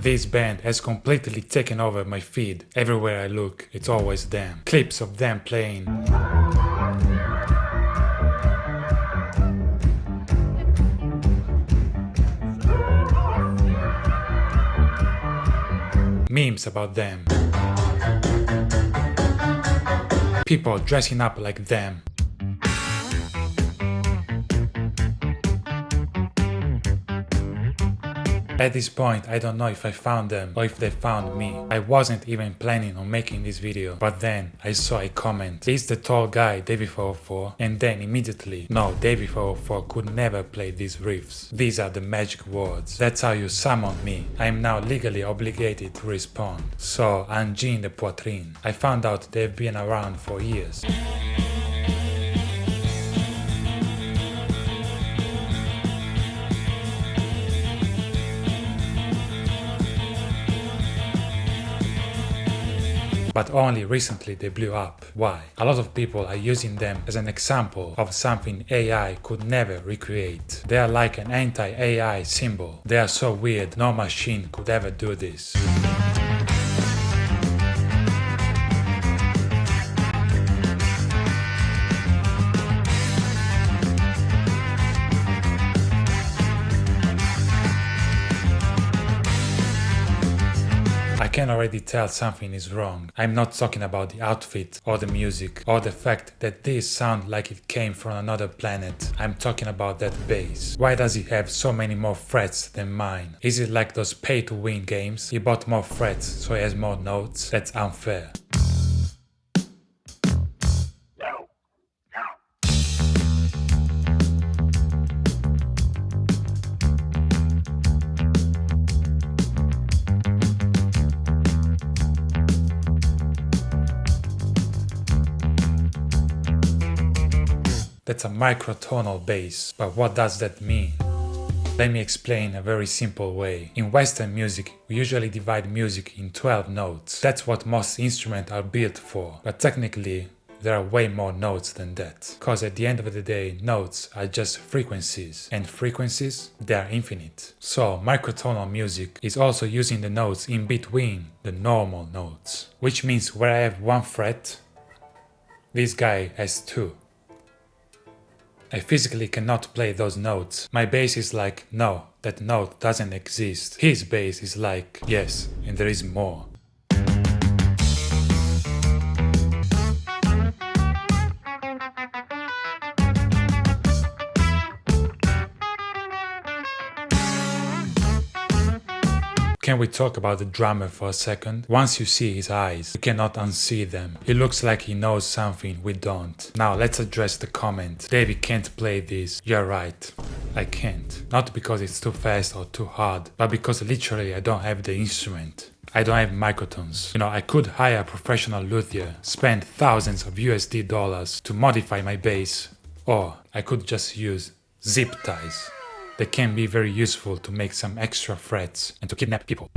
This band has completely taken over my feed. Everywhere I look, it's always them. Clips of them playing. Memes about them. People dressing up like them. At this point, I don't know if I found them or if they found me. I wasn't even planning on making this video, but then I saw a comment. Is the tall guy Davey404? And then immediately, no, Davey404 could never play these riffs. These are the magic words. That's how you summon me. I am now legally obligated to respond. So, Angine de Poitrine. I found out they've been around for years. But only recently they blew up. Why? A lot of people are using them as an example of something AI could never recreate. They are like an anti-AI symbol. They are so weird, no machine could ever do this. I can already tell something is wrong. I'm not talking about the outfit or the music or the fact that these sound like it came from another planet. I'm talking about that bass. Why does it have so many more frets than mine? Is it like those pay-to-win games? He bought more frets so he has more notes? That's unfair. That's a microtonal bass, but what does that mean? Let me explain a very simple way. In Western music, we usually divide music in 12 notes. That's what most instruments are built for, but technically there are way more notes than that. Cause at the end of the day, notes are just frequencies, and frequencies, they are infinite. So microtonal music is also using the notes in between the normal notes, which means where I have one fret, this guy has two. I physically cannot play those notes. My bass is like, no, that note doesn't exist. His bass is like, yes, and there is more. Can we talk about the drummer for a second? Once you see his eyes, you cannot unsee them. He looks like he knows something we don't. Now let's address the comment. Davey can't play this. You're right. I can't. Not because it's too fast or too hard, but because literally I don't have the instrument. I don't have microtones. You know, I could hire a professional luthier, spend thousands of USD dollars to modify my bass, or I could just use zip ties. They can be very useful to make some extra frets and to kidnap people.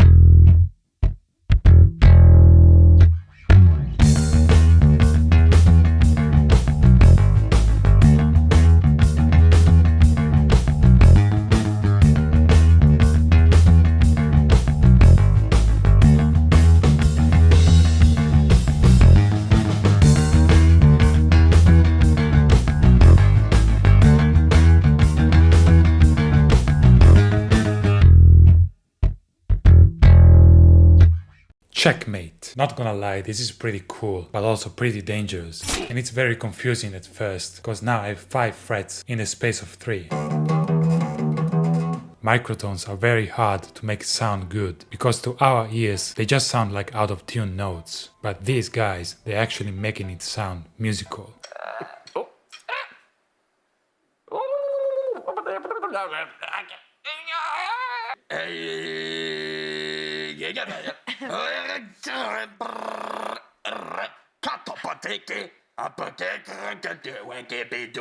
Checkmate. Not gonna lie, this is pretty cool, but also pretty dangerous. And it's very confusing at first, because now I have 5 frets in the space of 3. Microtones are very hard to make sound good, because to our ears they just sound like out of tune notes. But these guys, they're actually making it sound musical.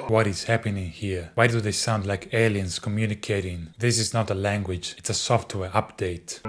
What is happening here? Why do they sound like aliens communicating? This is not a language, it's a software update.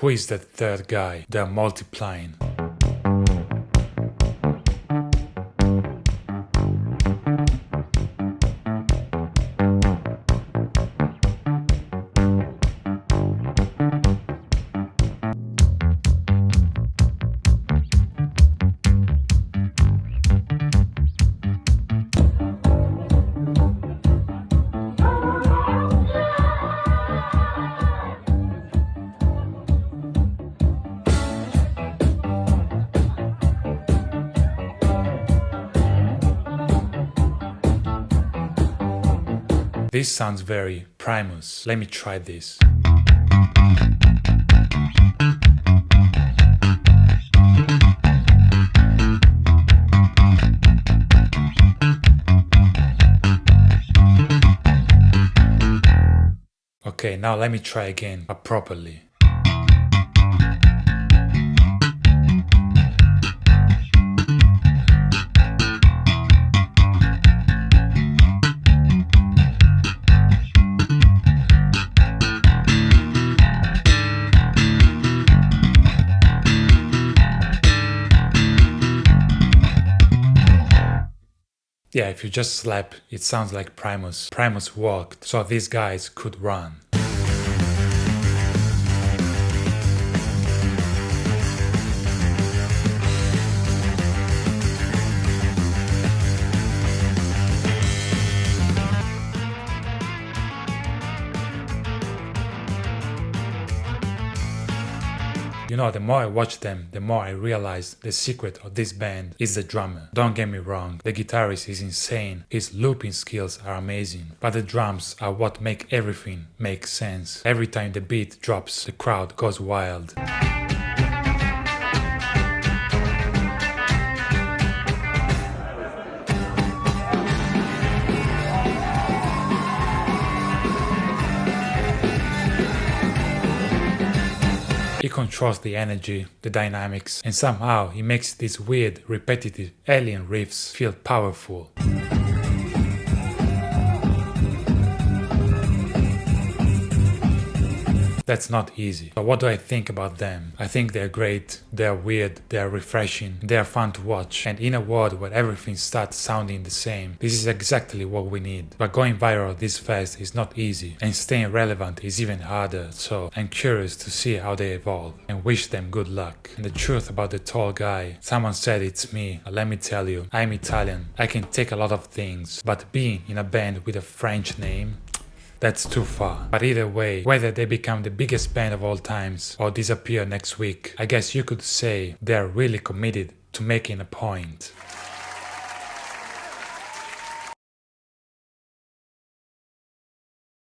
Who is that third guy? They're multiplying. This sounds very Primus. Let me try this. Okay, now let me try again, but properly. Yeah, if you just slap, it sounds like Primus. Primus walked, so these guys could run. You know, the more I watch them, the more I realize the secret of this band is the drummer. Don't get me wrong, the guitarist is insane, his looping skills are amazing, but the drums are what make everything make sense. Every time the beat drops, the crowd goes wild. He controls the energy, the dynamics, and somehow he makes these weird, repetitive alien riffs feel powerful. That's not easy. But what do I think about them? I think they're great, they're weird, they're refreshing, they're fun to watch, and in a world where everything starts sounding the same, this is exactly what we need. But going viral this fast is not easy, and staying relevant is even harder, so I'm curious to see how they evolve, and wish them good luck. And the truth about the tall guy, someone said it's me, but let me tell you, I'm Italian, I can take a lot of things, but being in a band with a French name, that's too far. But either way, whether they become the biggest band of all times or disappear next week, I guess you could say they're really committed to making a point.